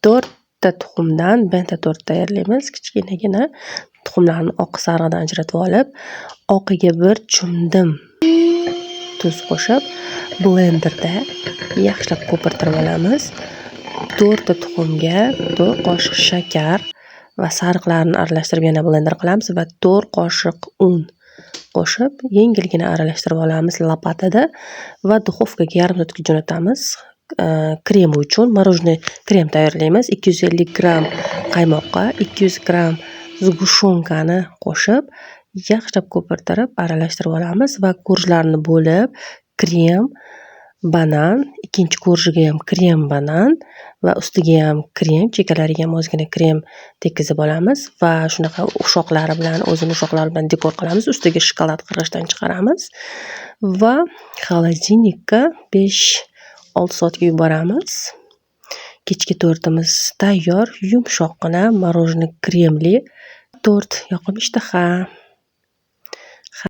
4 ta tuxumdan benta tort tayyorlaymiz. Kichkinagina tuxumlarni oq sarig'idan ajratib olib, oqiga bir chumdim tuz qo'shib, blenderda yaxshilab ko'pirtirib olamiz. 4 ta tuxumga 4 qoshiq shakar va sariqlarni aralashtirib yana blender qilamiz va 4 qoshiq un qo'shib, yengilgina aralashtirib olamiz lopatada va duxovkaga yarim soatga jo'natamiz. Krem uchun morojniy krem tayyorlaymiz. 250 gramm qaymoqqa 200 gramm zgushonkani qo'shib, yaxshilab ko'pirtirib aralashtirib olamiz va korjlarni bo'lib, krem, banan, ikkinchi korjiga ham krem, banan va ustiga ham krem, chekkalariga ham ozgina krem tekizib olamiz va shunaqa ushoqlari bilan, o'zini ushoqlari bilan dekor qilamiz. Ustiga shokolad qirg'ichdan chiqaramiz va xolodilnikka 5-6 soatga yuboramiz. Kechki tortimiz tayyor, yumshoqqina morojniy kremli tort, yoqimli ishtaha.